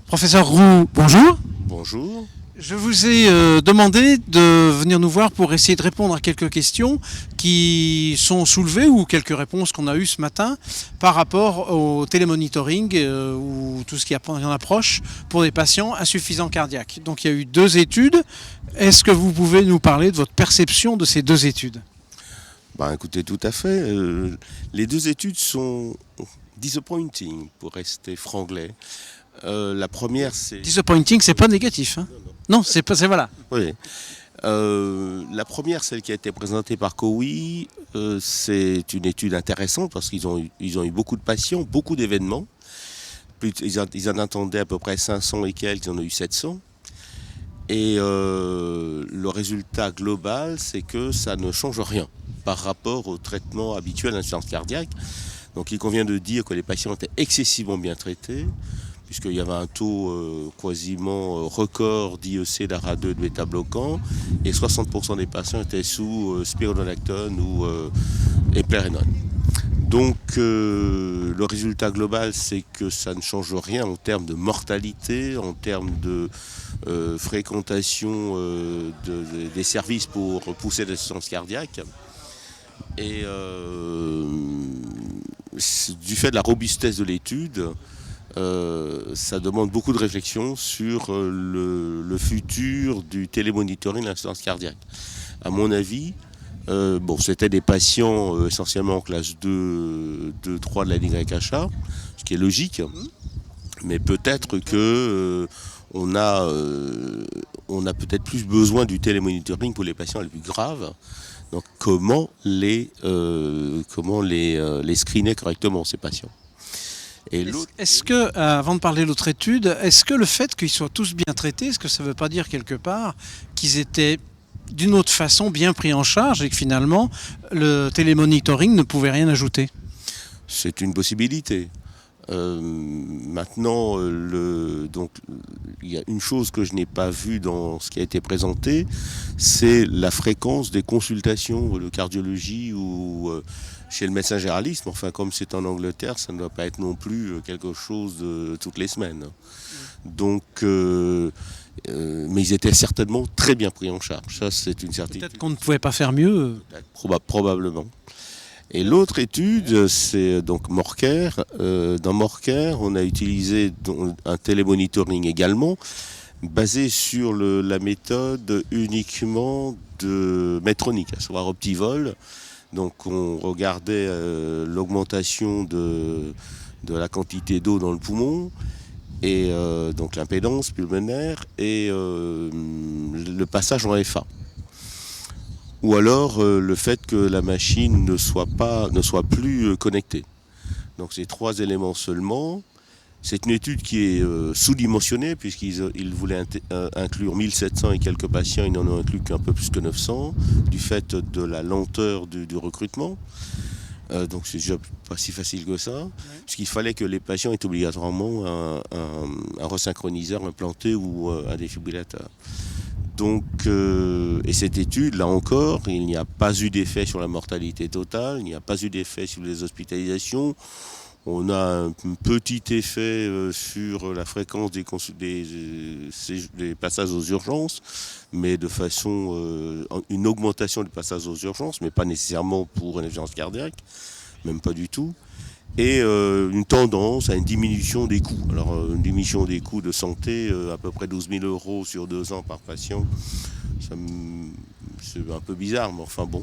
Professeur Roux, bonjour. Bonjour. Je vous ai demandé de venir nous voir pour essayer de répondre à quelques questions qui sont soulevées ou quelques réponses qu'on a eues ce matin par rapport au télémonitoring ou tout ce qui en approche pour des patients insuffisants cardiaques. Donc il y a eu 2 études. Est-ce que vous pouvez nous parler de votre perception de ces 2 études ? Écoutez, tout à fait. Les 2 études sont disappointing, pour rester franglais. La première, c'est... Disappointing, c'est pas négatif. Hein ? Non, c'est voilà. Oui. La première, celle qui a été présentée par COWI, c'est une étude intéressante parce qu'ils ont eu beaucoup de patients, beaucoup d'événements. Ils en attendaient à peu près 500 et quelques, ils en ont eu 700. Et le résultat global, c'est que ça ne change rien par rapport au traitement habituel d'insuffisance cardiaque. Donc il convient de dire que les patients étaient excessivement bien traités, puisqu'il y avait un taux quasiment record d'IEC, d'ARA2, de bêta-bloquant, et 60% des patients étaient sous spironolactone ou éplérenone. Donc le résultat global, c'est que ça ne change rien en termes de mortalité, en termes de fréquentation des services pour pousser l'assistance cardiaque. Et du fait de la robustesse de l'étude, ça demande beaucoup de réflexion sur le futur du télémonitoring de l'assistance cardiaque. À mon avis, c'était des patients essentiellement en classe 2, 3 de la NYHA, ce qui est logique, mais peut-être que on a peut-être plus besoin du télémonitoring pour les patients les plus graves. Donc comment les screener correctement, ces patients. Est-ce que, avant de parler de l'autre étude, est-ce que le fait qu'ils soient tous bien traités, est-ce que ça ne veut pas dire quelque part qu'ils étaient d'une autre façon bien pris en charge et que finalement le télémonitoring ne pouvait rien ajouter ? C'est une possibilité. Maintenant, il y a une chose que je n'ai pas vue dans ce qui a été présenté, c'est la fréquence des consultations de cardiologie ou chez le médecin généraliste. Enfin, comme c'est en Angleterre, ça ne doit pas être non plus quelque chose de toutes les semaines. Donc, mais ils étaient certainement très bien pris en charge. Ça, c'est une certitude. Peut-être qu'on ne pouvait pas faire mieux. Probablement. Et l'autre étude, c'est donc Morker. Dans Morker, on a utilisé un télémonitoring également, basé sur la méthode uniquement de Medtronic, à savoir Optivol. Donc on regardait l'augmentation de la quantité d'eau dans le poumon, et donc l'impédance pulmonaire, et le passage en FA. Ou alors le fait que la machine ne soit plus connectée. Donc ces 3 éléments seulement. C'est une étude qui est sous-dimensionnée, puisqu'ils voulaient inclure 1700 et quelques patients, ils n'en ont inclus qu'un peu plus que 900, du fait de la lenteur du recrutement. Donc c'est déjà pas si facile que ça, puisqu'il fallait que les patients aient obligatoirement un resynchroniseur implanté ou un défibrillateur. Donc, et cette étude, là encore, il n'y a pas eu d'effet sur la mortalité totale, il n'y a pas eu d'effet sur les hospitalisations. On a un petit effet sur la fréquence des passages aux urgences, mais de façon, une augmentation des passages aux urgences, mais pas nécessairement pour une urgence cardiaque, même pas du tout. Et une tendance à une diminution des coûts. Alors une diminution des coûts de santé, à peu près 12 000 € sur 2 ans par patient, c'est un peu bizarre, mais enfin bon.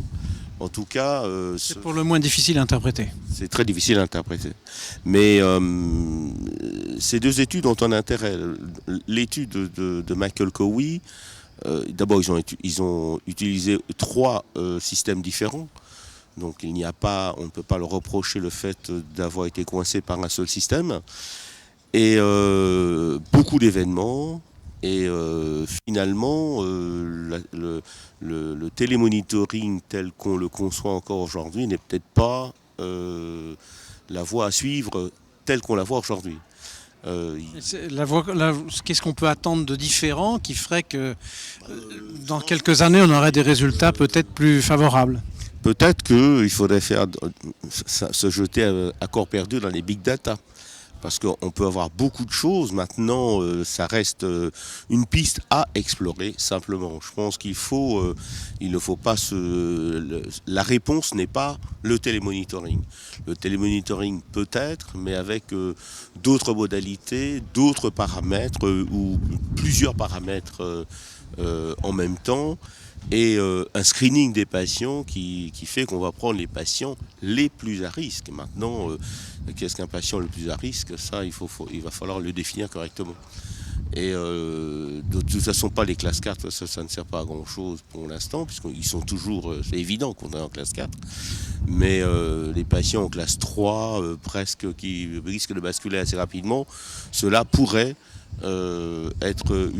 En tout cas... c'est pour le moins difficile à interpréter. C'est très difficile à interpréter. Mais ces 2 études ont un intérêt. L'étude de Michael Cowie, d'abord ils ont utilisé 3 systèmes différents. Donc on ne peut pas leur reprocher le fait d'avoir été coincé par un seul système. Et beaucoup d'événements. Et finalement, le télémonitoring tel qu'on le conçoit encore aujourd'hui n'est peut-être pas la voie à suivre telle qu'on la voit aujourd'hui. Qu'est-ce qu'on peut attendre de différent qui ferait que dans quelques années, on aurait des résultats peut-être plus favorables? Peut-être qu'il faudrait se jeter à corps perdu dans les big data. Parce qu'on peut avoir beaucoup de choses. Maintenant, ça reste une piste à explorer simplement. Je pense il ne faut pas la réponse n'est pas le télémonitoring. Le télémonitoring peut-être, mais avec d'autres modalités, d'autres paramètres ou plusieurs paramètres en même temps. Et un screening des patients qui fait qu'on va prendre les patients les plus à risque. Maintenant, qu'est-ce qu'un patient le plus à risque? Ça, il va falloir le définir correctement. Et de toute façon, pas les classes 4, ça ne sert pas à grand-chose pour l'instant, puisqu'ils sont toujours, c'est évident qu'on est en classe 4. Mais les patients en classe 3, presque, qui risquent de basculer assez rapidement, cela pourrait être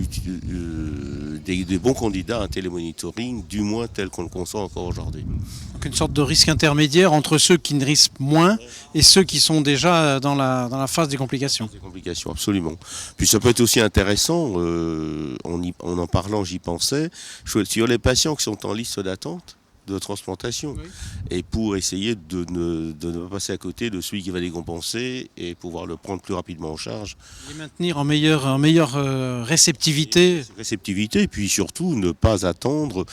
des bons candidats à un télémonitoring, du moins tel qu'on le conçoit encore aujourd'hui. Donc une sorte de risque intermédiaire entre ceux qui ne risquent moins et ceux qui sont déjà dans la phase des complications. Des complications, absolument. Puis ça peut être aussi intéressant, en parlant, j'y pensais, sur les patients qui sont en liste d'attente de transplantation, oui. Et pour essayer de ne pas passer à côté de celui qui va les compenser et pouvoir le prendre plus rapidement en charge. Les maintenir en meilleure réceptivité. Et puis surtout ne pas attendre,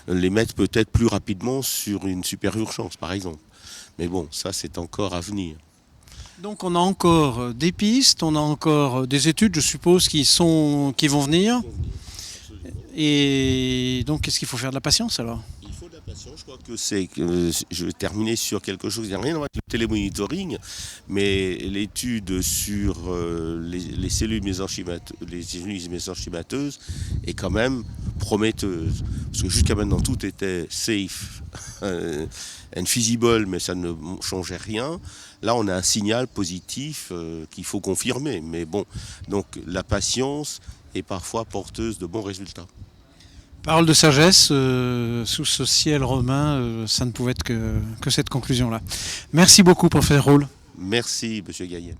les mettre peut-être plus rapidement sur une super urgence par exemple. Mais bon, ça c'est encore à venir. Donc on a encore des pistes, on a encore des études, je suppose, qui vont venir. Et donc qu'est-ce qu'il faut faire de la patience alors? Je crois que je vais terminer sur quelque chose qui n'a rien à voir avec le télémonitoring, mais l'étude sur les cellules mésenchymateuses est quand même prometteuse. Parce que jusqu'à maintenant, tout était safe and feasible, mais ça ne changeait rien. Là, on a un signal positif qu'il faut confirmer. Mais bon, donc la patience est parfois porteuse de bons résultats. Parole de sagesse, sous ce ciel romain, ça ne pouvait être que cette conclusion-là. Merci beaucoup, professeur Roule. Merci, monsieur Gaillet.